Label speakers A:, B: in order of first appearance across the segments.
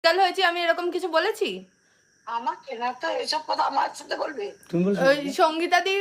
A: কাল হয়েছে আমি এরকম কিছু বলেছি?
B: আমাকে না তো এসব কথা আমার সাথে বলবে।
A: সঙ্গীতা দি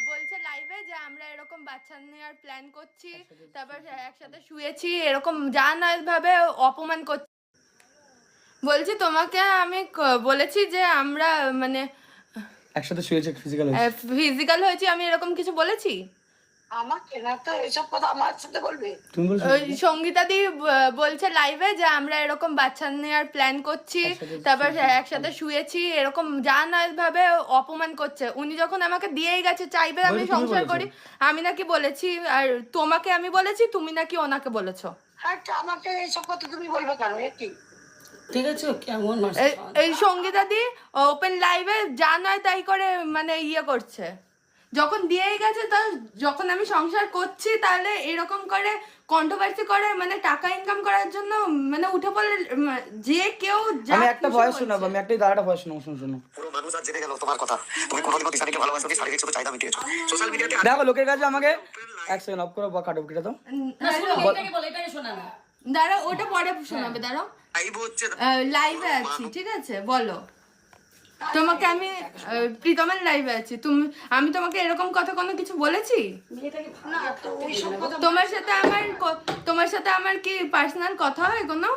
A: বলছে লাইভে যে আমরা এরকম বাচ্চা নেওয়ার প্ল্যান করছি, তারপর একসাথে শুয়েছি, এরকম যা নয় ভাবে অপমান করছি। বলছি তোমাকে আমি বলেছি যে আমরা মানে
C: একসাথে শুয়েছে,
A: ফিজিক্যাল হয়েছি, আমি এরকম কিছু বলেছি?
B: আমাকে না তো এসব কথা আমার সাথে বলবে।
A: সঙ্গীতা দি বলছে লাইভে যে আমরা এরকম বাচ্চা নেওয়ার প্ল্যান করছি, তারপর একসাথে শুয়েছি, এরকম যা নয় ভাবে অপমান করছে। উনি যখন আমাকে দিয়েই গেছে চাইবে আমি সংসার করি, আমি নাকি বলেছি? আর তোমাকে আমি বলেছি, তুমি নাকি ওনাকে বলেছো?
B: আচ্ছা আমাকে এইসব কথা তুমি বলবে কেন? কি
D: ঠিক আছে কেমন
A: এই সঙ্গীতা দি ওপেন লাইভে যা নয় তাই করে মানে ইয়ে করছে। যখন দিয়েই গেছে, তো যখন আমি সংসার করছি তাহলে এরকম করে কন্ট্রোভার্সি করে, মানে টাকা ইনকাম করার জন্য মানে উঠে পড়লে যে কেউ
C: আমি একটা ভয়েস শোনাবো, আমি একটাই দাঁড়াটা ভয়েস শোনাবো, শুনো।
E: পুরো মানুষ আজ জেনে গেল তোমার কথা। তুমি কোনোদিনও দিশানিকে ভালোবাসো নি, শারীরিক শুধু চাহিদা মিটিয়েছো। সোশ্যাল মিডিয়াতে
C: দেখো লোকের কাছে আমাকে এক সেকেন্ড অফ করো বা কাটো কেটে দাও।
A: দাঁড়াও, ওটা পরে শোনাবে, দাঁড়াও।
E: লাইভ হচ্ছে,
A: লাইভে আছি, ঠিক আছে বলো। তোমাকে আমি প্রীতমের লাইভে আছি, আমি তোমাকে এরকম কথা কোনো কিছু বলেছি?
B: না তো ওইসব কথা
A: তোমার সাথে আমার কি পার্সোনাল কথা হয় কোনো?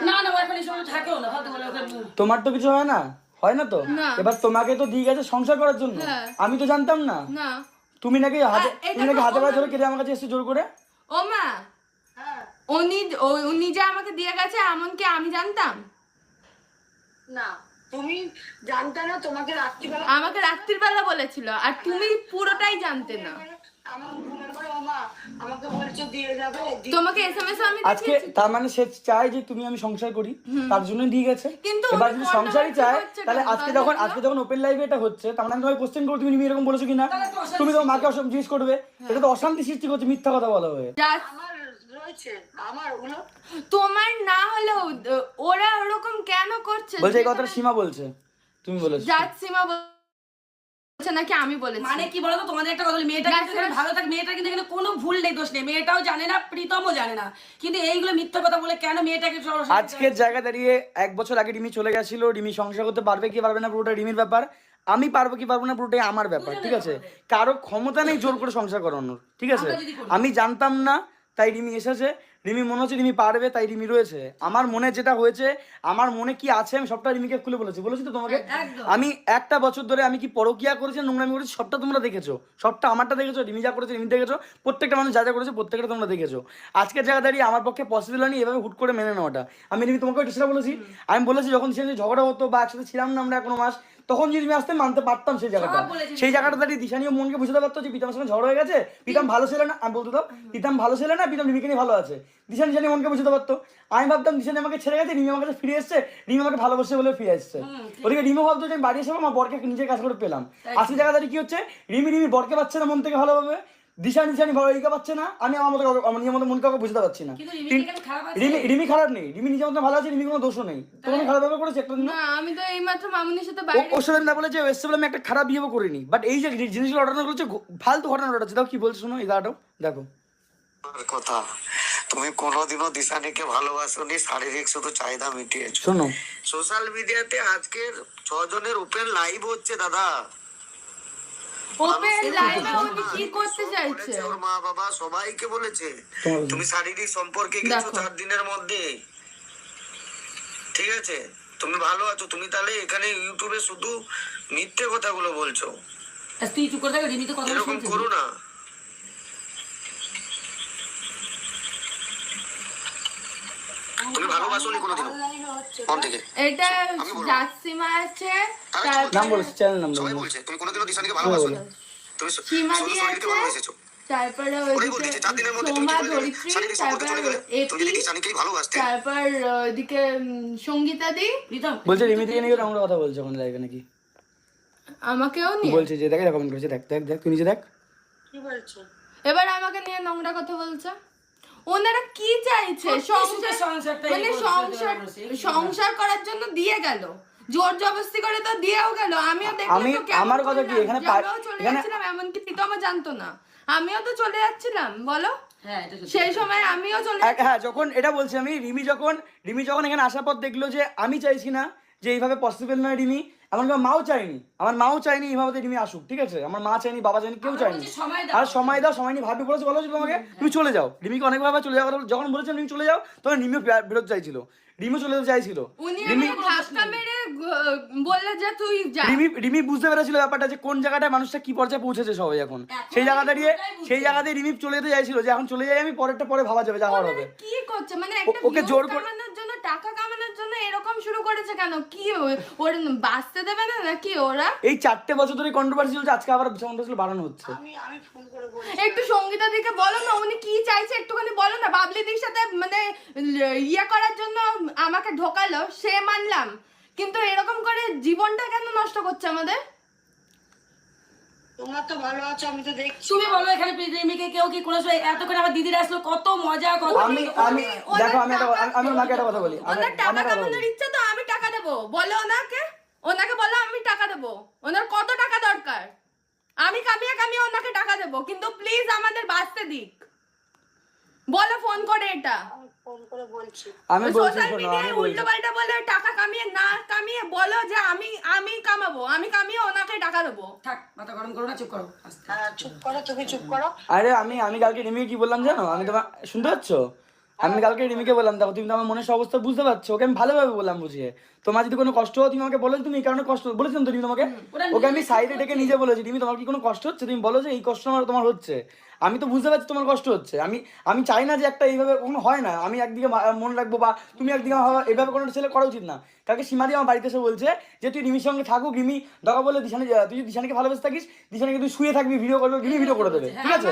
D: না না ও এখন এই সময় থাকেও না, ফালতু বলে ওকে
C: তোমার তো কিছু হয় না, হয় না তো? এবার তোমাকে তো দিয়ে গেছে সংসার করার জন্য, আমি তো জানতাম না।
A: না
C: তুমি নাকি হাতে পায়ে ধরে কেটে আমার কাছে এসে জোর করে।
A: ও মা, উনি যে আমাকে দিয়ে গেছে এমনকি আমি জানতাম
B: না, তুমি জানতে না।
A: আমাকে রাত্রিবেলা বলেছিল, আর তুমি পুরোটাই জানতে না।
B: আমার ঘুমের পরে ওমা আমাকে বলছো দিয়ে যাবে।
A: তোমাকে এসএমএস আমি
C: আজকে
A: দেখিয়েছি।
C: তার মানে সে চায় যে তুমি আমি সংসার করি, তার জন্য দিয়ে গেছে।
A: কিন্তু
C: এবার
A: উনি
C: যদি সংসারই চায়
A: করছে
C: তাহলে
A: কেন?
C: আজকে যখন ওপেন লাইভে এটা হচ্ছে, তার মানে আমি তোমাকে কোশ্চেন করবো, তুমি এরকম বলেছো কিনা। তুমি তোমার মাকে জিজ্ঞেস করবে, এটা তো অশান্তি সৃষ্টি করছে, মিথ্যা কথা বলা হয়ে।
B: আমার রয়েছে, আমার ওগুলো
A: তোমার না হলেও ওরা ওরকম কেন করছে?
C: বলছে এই কথাটা সীমা বলছে, তুমি বলেছো।
A: জাত সীমা বলছে নাকি আমি বলেছি?
D: মানে কি বলতো, তোমাদের একটা কথা, মেয়েটা কিন্তু ভালো থাকে, মেয়েটা কিন্তু এখানে কোনো ভুল নেই, দোষ নেই, মেয়েটাও জানে না, প্রীতমও জানে না, কিন্তু এইগুলো মিথ্যা কথা বলে কেন মেয়েটাকে
C: আজকের জায়গা দাঁড়িয়ে 1 বছর আগে রিমি চলে গেছিল, রিমি সংসার করতে পারবে কি পারবে না পুরোটা রিমির ব্যাপার, আমি পারবো কি পারবো না পুরোটাই আমার ব্যাপার, ঠিক আছে? কারো ক্ষমতা নেই জোর করে সংসার করানোর, ঠিক আছে? আমি জানতাম না তাই রিমি এসেছে, রিমি মনে হচ্ছে রিমি পারবে তাই রিমি রয়েছে। আমার মনে যেটা হয়েছে, আমার মনে কি আছে আমি সবটা রিমিকে খুলে বলেছি তো তোমাকে। আমি 1টা বছর ধরে আমি কি পরকিয়া করেছি, নোংরামি করেছি, সবটা তোমরা দেখেছো, সবটা আমারটা দেখেছো, রিমি যা করেছে রিমি দেখেছো, প্রত্যেকটা মানুষ যা যা করেছে প্রত্যেকটা তোমরা দেখেছো। আজকের জায়গা দাঁড়িয়ে আমার পক্ষে পসিবল হয়নি এভাবে হুট করে মেনে নেওয়াটা। আমি রিমি তোমাকে সেটা বলেছি, আমি বলেছি যখন সে ঝগড়া হতো বা একসাথে ছিলাম না আমরা কোনো মাস, তখন যদি আমি আসতে মানতে পারতাম সেই জায়গাটা দাঁড়িয়ে দিশানিও মনকে বুঝতে পারতো যে প্রীতমের সঙ্গে ঝগড়া হয়ে গেছে, প্রীতম ভালো ছিল না, আমি বলতে দাও প্রীতম ভালো ছিল না, প্রীতম রিমিকে নিয়ে ভালো আছে, দিশানি মনকে বুঝতে পারতো। আমি ভাবতাম দিশানি আমাকে ছেড়ে গেছে, রিমি আমার কাছে ফিরে এসছে, রিমি আমাকে ভালোবাসে বলে ফিরে এসছে। ওদিকে রিমি ভাবতো যে আমি বাড়ি এসে আমার বরকে নিজের কাজ করে পেলাম। আজকে জায়গা দাঁড়িয়ে কি হচ্ছে, রিমি বরকে পাচ্ছে না মন থেকে ভালোভাবে, দিশানি ভালো ইকা পাচ্ছে না, আমি আমার মতো আমার নিজের মতো মন কাউকে বুঝতে পারছি না। রিমি খারাপ নেই, রিমি নিজের মতো ভালো আছে, রিমি কোনো দোষও নেই। তুমি খারাপ ব্যবহার করেছো একটা দিন?
A: না, আমি তো এইমাত্র মামুনির সাথে বাইরে
C: ওর সাথে না বলেছে এসছে বলে আমি একটা খারাপ বিহেভ করিনি, বাট এই যে জিনিসগুলো ঘটনা করেছে ফালতু ঘটনা ঘটেছে। দাও কি বলছো শোনো, এই দাঁড়াও দেখো
E: কথা। তুমি কোনোদিনও দিশানিকে ভালোবাসো নি, শারীরিক শুধু চাহিদা মিটিয়েছো।
C: শোনো,
E: সোশ্যাল মিডিয়াতে আজকের 6 জনের ওপেন লাইভ হচ্ছে দাদা।
A: ওপেন লাইভে উনি কি করতে চাইছে?
E: ওর মা বাবা সবাইকে বলেছে তুমি শারীরিক সম্পর্কে গেছো 4 দিনের মধ্যে, ঠিক আছে? তুমি ভালো আছো, তুমি তাহলে এখানে ইউটিউবে শুধু মিথ্যে কথাগুলো বলছো।
D: তুই চুপ করে থাকো, রিমি তো কথা
E: এরকম
D: শুনছিস।
E: করো না। তুমি ভালোবাসো নি কোনোদিনও মন থেকে?
A: এটা জাসিমা আছে,
C: নাম বলছি, চ্যানেল নাম
E: সবাই বলছে তুমি কোনোদিনও দিশানিকে ভালোবাসো নি, তুমি
A: সীমা
E: শুধু
A: দিয়ে
E: শরীরকে
A: আছে,
E: ভালোবেসেছো।
A: তারপরে
E: ওই বলছি 4 দিনের মধ্যে তুমি
A: সোমা
E: কি বলে
A: ধরিত্রী,
E: শারীরিক সম্পর্কে চলে
A: তারপর
E: গেলে, তুমি যদি দিশানিকেই ভালোবাসতে।
A: তারপর ওইদিকে সঙ্গীতা দি
D: প্রীতম
C: বলছে রিমি থেকে নিয়ে আমরা কথা বলছো এখন লাইভে নাকি,
A: আমাকেও নিয়ে
C: বলছে যে দেখে কমেন্ট করেছে, দেখ দেখ দেখ তুই নিজে দেখ।
B: কি বলছো?
A: এবার আমাকে নিয়ে নোংরা কথা বলছে। ওনারা কি চাইছে? মানে সংসার করার জন্য দিয়ে গেল, জোর জবরদস্তি করে তো দিয়েও গেল। আমিও দেখলাম তো কেমন
C: আমার কথা কি
A: করলাম,
C: এখানে
A: আমিও চলে যাচ্ছিলাম, এমনকি প্রীতমও জানতো না, আমিও তো চলে যাচ্ছিলাম। বলো
D: হ্যাঁ এটা সত্যি।
A: সেই সময় আমিও চলে
C: হ্যাঁ, যখন এটা বলছি আমি, রিমি যখন এখানে আসার পর দেখলো যে আমি চাইছি না, যে এইভাবে পসিবল নয় রিমি, এমনকি আমার মাও চায়নি, এইভাবে রিমি আসুক, ঠিক আছে? আমার মা চাইনি, বাবা চাইনি, কেউ
D: আমরা
C: চায়নি।
D: বলছি সময় দাও।
C: আর সময় দাও, সময় নিয়ে ভাবি বলেছে, বলো যে তোমাকে তুমি চলে যাও। রিমিকে অনেকভাবে চলে যাওয়ার কথা যখন বলেছেন রিমি চলে যাও, তখন রিমিও বেরোত চাইছিল, রিমিও চলে যেতে চাইছিল।
A: উনি
C: রিমি
A: আমাকে ধাক্কা মেরে বললে যে তুই যা।
C: রিমি বুঝতে পেরেছিল ব্যাপারটা, যে কোন জায়গাটায় মানুষটা কি পর্যায়ে পৌঁছেছে সবাই এখন। সেই জায়গা দাঁড়িয়ে সেই জায়গাতে রিমি চলে যেতে চাইছিল, যে এখন চলে যাই আমি, পরেরটা পরে ভাবা যাবে, যা হওয়ার হবে।
A: কি করছে মানে একটা
C: ওকে
A: views
C: জোর করে-
A: কামানোর জন্য, টাকা কামানোর জন্য এরকম শুরু করেছে কেন? কি ওর বাঁচতে দেবে না নাকি ওরা?
C: এই 4টে বছর ধরে কন্ট্রোভার্সি চলছে, আজকে আবার কন্ট্রোভার্সি বাড়ানো হচ্ছে।
B: আমি ফোন করে বলছি
A: একটু সঙ্গীতা দিকে বলো না, উনি কি চাইছে একটুখানি বলো না। বাবলি দির সাথে মানে ইয়ে করার জন্য আমাকে ঢোকালো, সে মানলাম, কিন্তু এরকম করে জীবনটা কেন নষ্ট করছে আমাদের?
B: তোমরা তো ভালো আছো, আমি তো দেখছি।
D: তুমি বলো এখানে রিমিকে কেউ কি কোনো সময় এত করে আমার দিদিরা আসলো, কত মজা, কত
C: আমি দেখো, আমি ওনাকে একটা কথা বলি,
A: ওনার টাকা কামানোর ইচ্ছা তো আমি টাকা দেবো, বলো ওনাকে বলো আমি টাকা দেবো। ওনার কত টাকা দরকার? আমি কামিয়ে ওনাকে টাকা দেবো, কিন্তু প্লিজ আমাদের বাঁচতে দিক। বলো ফোন করে এটা।
B: আমি ফোন করে বলছি।
C: আমি বলছি,
A: সোশ্যাল
C: শোনো,
A: মিডিয়ায়
C: আমি বলছি,
A: উল্টো পাল্টা বলে টাকা কামিয়ে না কামিয়ে বলো যে আমি কামাবো, আমি কামিয়ে ওনাকে টাকা দেবো।
D: থাক, মাথা গরম করো না, চুপ করো আস্তে।
B: হ্যাঁ চুপ করো, তুমি চুপ করো।
C: আরে আমি কালকে রিমিকে কি বললাম জানো? আমি তোমার শুনতে পাচ্ছ? আমি কালকে রিমিকে বললাম, দেখো তুমি তো আমার মনের অবস্থা বুঝতে পারছো, ওকে আমি ভালোভাবে বললাম বুঝিয়ে, তোমার যদি কোনো কষ্ট হয় তুমি আমাকে বলো, যে তুমি এই কারণে কষ্ট বলেছিলাম তো রিমি তোমাকে, ওকে আমি সাইডে ডেকে নিজে বলেছি, রিমি তোমার কি কোনো কষ্ট হচ্ছে, তুমি বলো যে এই কষ্ট তোমার হচ্ছে। আমি তো বুঝতে পারছি তোমার কষ্ট হচ্ছে, আমি চাই না যে একটা এইভাবে কখনো হয় না, আমি একদিকে মন রাখবো বা তুমি একদিকে এইভাবে কোনো ছেলে করা উচিত না। কালকে সীমাদি আমার বাড়িতে এসে বলছে যে তুই রিমির সঙ্গে থাকুক, রিমি দরকার বলে তুই যদি দিশানিকে ভালোবেসে থাকিস, দিশানিকে তুই শুয়ে থাকবি, ভিডিও করবে, রিমি ভিডিও করে দেবে, ঠিক আছে?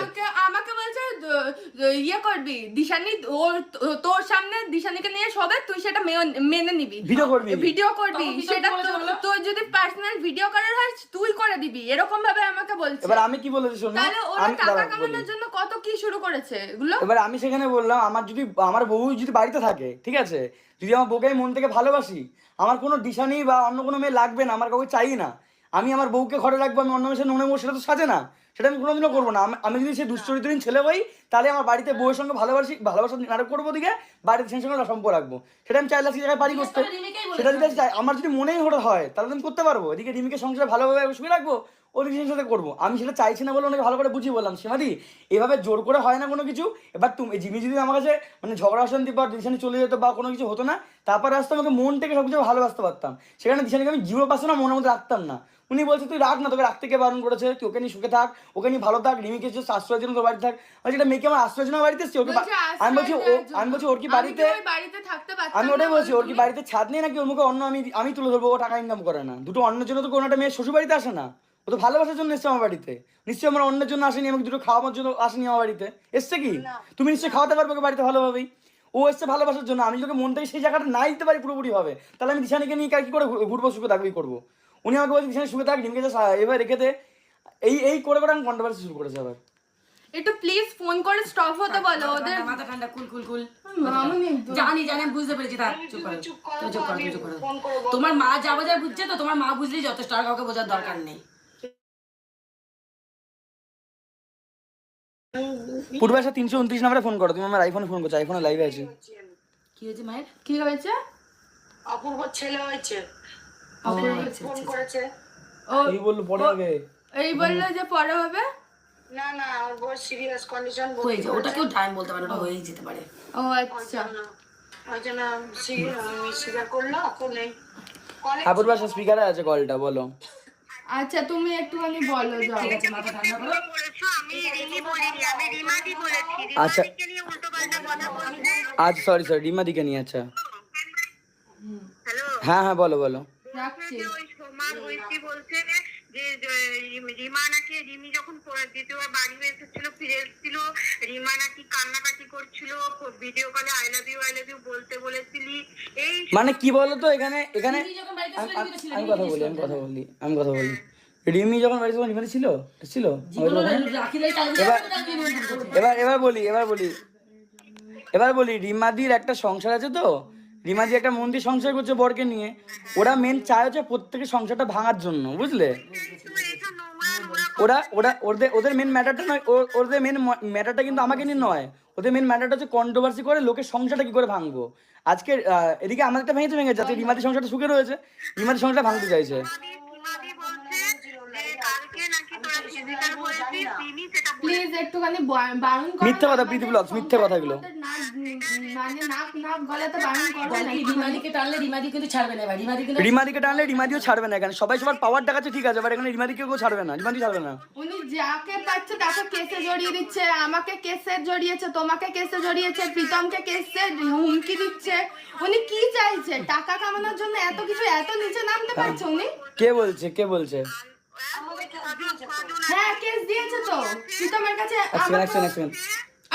A: আমাকে বলছে ইয়ে করবি দিশানি, তোর সামনে দিশানিকে নিয়ে শোবে, তুই সেটা মেনে নিবি,
C: ভিডিও করবি।
D: তখন
A: সেটা
D: কি বলেছে বলো?
A: তোর যদি পার্সোনাল ভিডিও করার হয় তুই করে দিবি, এরকম ভাবে আমাকে বলছে।
C: এবার আমি কি বলেছি শোনো,
A: তাহলে ওরা
C: আমি
A: টাকা
C: দাঁড়াও বলি।
A: কামানোর জন্য কত কি শুরু করেছে এগুলো।
C: এবার আমি সেখানে বললাম, আমার বউ যদি বাড়িতে থাকে, ঠিক আছে, যদি আমার বউকে আমি মন থেকে ভালোবাসি, আমার কোনো দিশানি বা অন্য কোনো মেয়ে লাগবে না, আমার কাউকে চাই না। আমি আমার বউকে ঘরে রাখবো, আমি অন্য মেয়ের সাথে নোংরা, সেটা তো সাজে না, সেটা আমি কোনোদিনও করবো না। আমি যদি সে দুশ্চরিত্রহীন ছেলে হই, তাহলে আমার বাড়িতে বউয়ের সঙ্গে ভালোবাসা নাটক করবো, দিকে বাড়িতে সেই সঙ্গে সম্পর্ক রাখবো, সেটা আমি চাইলে সেই জায়গায় পারি করতে। সেটা যদি আমার যদি মনেই হয় তাহলে আমি করতে পারবো। এদিকে রিমিকে সংসারে ভালোভাবে শুয়ে রাখবো, ওদিকে সেই সাথে করবো। আমি সেটা চাইছি না বলে ওনাকে ভালো করে বুঝিয়ে বললাম, সীমাদি এভাবে জোর করে হয় না কোনো কিছু। এবার তুমি জিমি যদি আমার কাছে মানে ঝগড়া অশান্তি বা দিশানি চলে যেত বা কোনো কিছু হতো না, তারপরে আসতে আমাকে মন থেকে সব কিছু ভালোবাসতে পারতাম, সেখানে দিশানিকে আমি 0% মনের মধ্যে রাখতাম না। উনি বলছে তুই রাখ না, তোকে রাখতে কে বারণ করেছে, তুই ওকে নিয়ে সুখে থাক, ওকে নিয়ে ভালো থাক, রিমিকে এসে আশ্রয়ের জন্য তোর বাড়িতে থাক। বলছি এটা মেয়েকে আমার আশ্রয়ের জন্য বাড়িতে এসছি, আমি বলছি ওর কি বাড়িতে,
A: থাকতে পারতাম
C: আমি ওটাই বলছি, ওর কি বাড়িতে ছাদ নেই নাকি ওর মুখে অন্য আমি তুলে ধরবো, ও টাকা ইনকাম করে না? দুটো অন্যের জন্য তো কোনো একটা মেয়ে শ্বশুর বাড়িতে আসে না, ও তো ভালোবাসার জন্য এসছে আমার বাড়িতে। নিশ্চয়ই আমার অন্যের জন্য আসেনি, আমাকে দুটো খাওয়ানোর জন্য আসেনি আমার বাড়িতে, এসছে কি? তুমি নিশ্চয়ই খাওয়াতে পারবে ওকে বাড়িতে ভালোভাবেই, ও এসছে ভালোবাসার জন্য। আমি যদি মন থেকে সেই জায়গাটা না দিতে পারি পুরোপুরি ভাবে, তাহলে আমি দিশানিকে নিয়ে কি করে ঘুরবো, সুখে থাকবি করবো? উনি আমাকে বলছে দিশানি সুখে থাক, রিমিকে এবার রেখে দে, এই করে আমি কন্ট্রোভার্সি শুরু করেছে আবার।
A: একটু প্লিজ ফোন করে স্টপ হতে বলো ওদের।
D: মাথা ঠান্ডা, কুল
A: মামনি,
D: জানি আমি বুঝতে পেরেছি। থাক, চুপ করো,
B: চুপ করো,
D: তুমি চুপ করো,
B: আমি
D: তুমি চুপ করো।
B: ফোন করে বলবো।
D: তোমার মা যা বোঝায় বুঝছে তো, তোমার মা বুঝলেই যথেষ্ট, আর কাউকে বোঝার দরকার নেই।
C: পূর্বাশা 329 নম্বরে ফোন করো, তুমি আমার আইফোনে ফোন করছো, আইফোনে লাইভে আছি।
D: কি হয়েছে মায়ের?
A: কি হয়েছে?
B: অপূর্ব ছেলে হয়েছে,
D: আচ্ছা,
B: ফোন
D: আচ্ছা।
B: করেছে।
A: ও
C: এই বললো পরে হবে।
A: এই বললো যে পরে হবে।
B: না না, ওর বড় সিরিয়াস কন্ডিশন
D: হয়েছে, ওটা কেউ টাইম বলতে পারে, ওটা হয়েই যেতে পারে।
A: ও আচ্ছা,
B: ওই জন্য স্বীকার করলো, এখন নেই কলে।
C: পূর্বাশা স্পিকারে আছে, কলটা বলো।
A: আচ্ছা তুমি একটুখানি বলো যাও।
D: ঠিক আছে, মাথা ঠান্ডা করো।
C: আচ্ছা আজ সরি রিমা দিকে নিয়ে, আচ্ছা হ্যাঁ হ্যাঁ বলো বলো।
A: রাখছি।
F: রিমা নাকি, রিমি যখন দ্বিতীয়বার বাড়ি এসেছিল, ফিরে এসেছিল, রিমা নাকি কান্নাকাটি করছিল, ভিডিও কলে আই লাভ ইউ বলতে বলেছিলি। এই
C: মানে কি বলতো এখানে
D: রিমি যখন বাড়িতে ছিল, রিমি তো ছিল,
C: আমি কথা বলি রিমি যখন বাড়িতে রিমানি ছিল
D: রাখি দেয়, তাহলে
C: এবার বলি রিমাদির একটা সংসার আছে তো, রিমাদি একটা মন্দির সংসার করছে বরকে নিয়ে, ওরা মেন চায় হচ্ছে প্রত্যেকের সংসারটা ভাঙার জন্য, বুঝলে?
F: এইসব নোংরা
C: ওদের মেন ম্যাটারটা নয়, ওদের মেন ম্যাটারটা কিন্তু আমাকে নিয়ে নয়। ওদের মেন ম্যাটারটা হচ্ছে কন্ট্রোভার্সি করে লোকের সংসারটা কি করে ভাঙবো। আজকে এদিকে আমাদেরটা ভেঙে যাচ্ছে, রিমাদি সংসারটা সুখে রয়েছে, রিমাদি সংসারটা ভাঙতে চাইছে।
F: সীমাদি বলছে যে কালকে নাকি তোরা ফিজিক্যাল হয়েছিস, রিমি সেটা
A: প্লিজ একটুখানি বারণ করো।
C: মিথ্যে কথা, প্রীতি ব্লগস মিথ্যে কথাগুলো।
A: মানে নাক গলাতে বারণ করো
D: বল
A: না।
D: কি রিমাদিকে টানলে রিমাদি কিন্তু ছাড়বে না ভাই, রিমাদি কিন্তু
C: রিমাদিকে টানলে রিমাদিও ছাড়বে না, এখানে সবাই সবার পাওয়ার দেখাচ্ছে ঠিক আছে, বাট এখানে রিমাদিকে কেউ ছাড়বে না, রিমাদি ছাড়বে না।
A: উনি যাকে পাচ্ছে তাকে কেসে জড়িয়ে দিচ্ছে, আমাকে কেসে জড়িয়েছে, তোমাকে কেসে জড়িয়েছে, প্রীতমকে কেসে হুমকি দিচ্ছে। উনি কি চাইছে? টাকা কামানোর জন্য এত কিছু, এত নিচে নামতে পারছে উনি?
C: কে বলছে?
A: হ্যাঁ কেস দিয়েছে তো প্রীতমের কাছে,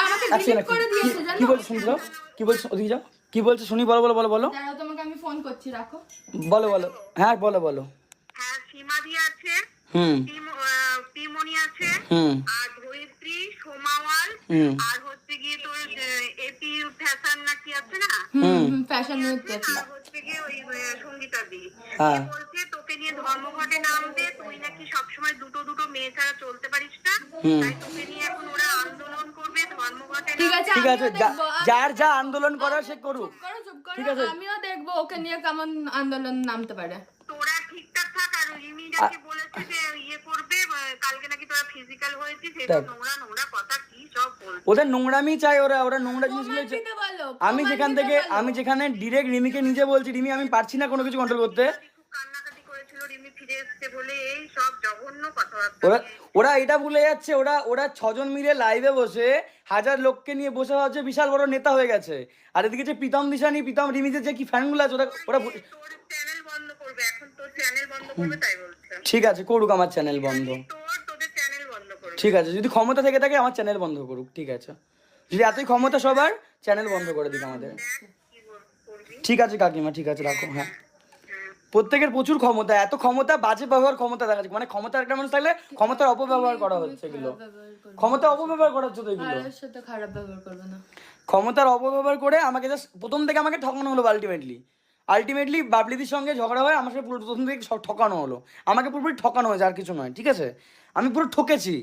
A: আমাকে
C: এক
A: ডিলিট করে দিয়েছে
C: কি
A: জানো?
C: বলছে শুনছো? কি বলছে ওদিকে যাও, কি বলছে শুনি, বলো।
A: দাঁড়াও তোমাকে আমি ফোন করছি, রাখো।
C: বলো হ্যাঁ বলো।
F: হ্যাঁ সীমাদি আছে,
C: হুম
F: পিমনি আছে,
C: হুম
F: আর ধরিত্রী, সোমাওয়াল,
C: হুম
F: আর হচ্ছে গিয়ে তোর এপি ফ্যাশন নাকি আছে না,
A: ফ্যাশন নিতে
F: আর হচ্ছে গিয়ে ওই সঙ্গীতা দি
C: হ্যাঁ
F: বলছে তোকে নিয়ে ধর্মঘটে নামবে, তুই নাকি সবসময় দুটো মেয়ে ছাড়া চলতে পারিস না, তাই তোকে নিয়ে এখন ওরা আন্দোলন করবে, ধর্মঘটে
A: ঠিক আছে,
C: ঠিক আছে,
A: আমিও দেখবো।
C: যার যা আন্দোলন করার সে করুক।
A: চুপ
C: ঠিক
A: করো,
C: আছে।
A: আমিও দেখবো ওকে নিয়ে কেমন আন্দোলন নামতে পারে।
F: তোরা ঠিকঠাক থাক। আর রিমি নাকি বলেছে যে ইয়ে করবে, কালকে নাকি তোরা ফিজিক্যাল হয়েছিস, এটা নোংরা কথা কি সব বলছে।
C: ওদের নোংরামি চাই, ওরা নোংরা জিনিসগুলো চাই।
A: দিতে বলো,
C: আমি যেখানে ডিরেক্ট রিমিকে নিজে বলছি, রিমি আমি পারছি না কোনো কিছু কন্ট্রোল করতে।
F: খুব কান্নাকাটি করেছিল রিমি ফিরে এসছে বলে, এই সব জঘন্য কথাবার্তা।
C: ওরা এটা ভুলে যাচ্ছে, ওরা 6 জন মিলে লাইভে বসে 1000 লোককে নিয়ে বসে হচ্ছে বিশাল বড় নেতা হয়ে গেছে। আর এদিকে যে প্রীতম দিশানি, প্রীতম রিমিদের যে কি ফ্যানগুলো আছে, ওরা
F: তোর চ্যানেল বন্ধ করবে এখন, তোর চ্যানেল বন্ধ করবে তাই বলছে।
C: ঠিক আছে করুক, আমার চ্যানেল বন্ধ।
F: তোদের চ্যানেল বন্ধ করবে।
C: ঠিক আছে, যদি ক্ষমতা থেকে থাকে আমার চ্যানেল বন্ধ করুক, ঠিক আছে। যদি এতই ক্ষমতা সবার, চ্যানেল বন্ধ করে দিক আমাদের।
F: করবি
C: ঠিক আছে কাকিমা, ঠিক আছে রাখো। হ্যাঁ প্রত্যেকের প্রচুর ক্ষমতা, এত ক্ষমতা, বাজে ব্যবহার ক্ষমতা দেখাচ্ছে, মানে ক্ষমতা একটা মানুষ থাকলে ক্ষমতার অপব্যবহার করা হচ্ছে এগুলো, ক্ষমতা অপব্যবহার করা হচ্ছে তো এগুলো।
A: কারোর সাথে খারাপ ব্যবহার করবে না।
C: ক্ষমতার অপব্যবহার করে আমাকে জাস্ট প্রথম থেকে আমাকে ঠকানো হলো। আলটিমেটলি বাবলিদির সঙ্গে ঝগড়া হয়, আমার সাথে পুরো প্রথম থেকে ঠকানো হলো, আমাকে পুরোপুরি ঠকানো হয়েছে, আর কিছু নয়। ঠিক আছে, আমি পুরো ঠকেছি,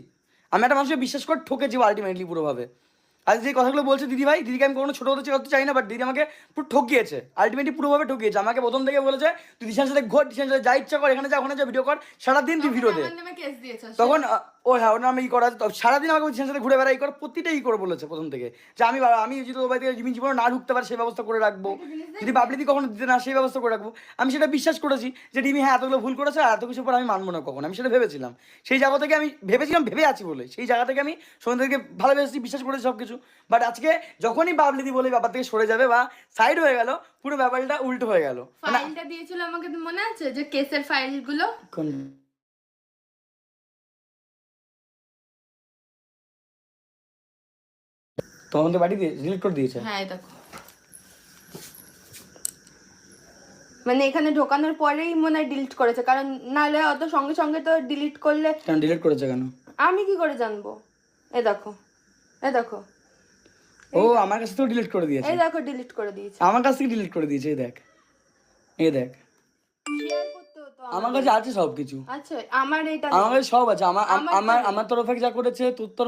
C: আমি একটা মানুষকে বিশ্বাস করে ঠকেছি আলটিমেটলি পুরোভাবে। আজ যে কথাগুলো বলছে দিদিকে আমি কোনো ছোটো হতে চাই না, বাট দিদি আমাকে পুরো ঠকিয়েছে, আলটিমেটলি পুরোভাবে ঠকিয়েছে। আমাকে প্রথম থেকে বলেছে তুই দিশার সাথে ঘোর, দিশার সাথে যা ইচ্ছা কর, এখানে যা ওখানে যা ভিডিও কর, সারাদিন তুই ভিডিও দে।
A: আমার নামে কেস দিয়েছে
C: তখন ওর নামে ই করা, সারাদিন আমাকে দিশার সাথে ঘুরে বেড়াই কর, প্রতিটা ই করে বলেছে প্রথম থেকে, যে আমি যদি ও বাড়ি থেকে জিমি জীবনে না ঢুকতে পারে সেই ব্যবস্থা করে রাখবো, যদি বাবলিদি কখনো দিতে না সেই ব্যবস্থা করে রাখবো। আমি সেটা বিশ্বাস করেছি যে রিমি হ্যাঁ এতগুলো ভুল করেছে, আর এত কিছু পর আমি মানবো না কখন, আমি সেটা ভেবেছিলাম। সেই জায়গা থেকে আমি ভেবে আছি বলে, সেই জায়গা থেকে আমি সন্ধ্যা ভালোবেসেছি, বিশ্বাস করেছি সব কিছু। বাট আজকে যখনই বাবলিদি বলে ব্যাপার থেকে সরে যাবে বা সাইড হয়ে গেল, পুরো ব্যাপারটা উল্টো হয়ে গেল।
A: ফাইলটা দিয়েছিল আমাকে, মনে আছে যে কেসের ফাইলগুলো?
C: তোমাদের বাড়ি দিয়ে ডিলিট করে দিয়েছে?
A: হ্যাঁ দেখো, মানে এখানে ঢোকানোর পরেই মনে হয় ডিলিট করেছে, কারণ নাহলে অত সঙ্গে সঙ্গে তো ডিলিট করলে।
C: কেন ডিলিট করেছে কেন?
A: আমি কি করে জানবো? এ দেখো
C: ও আমার কাছে তো ডিলিট করে দিয়েছে,
A: এই দেখো ডিলিট করে দিয়েছে।
C: আমার কাছ থেকে ডিলিট করে দিয়েছে, এই দেখ
A: শেয়ার করতে হতো
C: আমার কাছে আছে সবকিছু,
A: আচ্ছা আমার এটা
C: আমার কাছে সব আছে, আমার তরফ থেকে যা করেছে তোর তরফ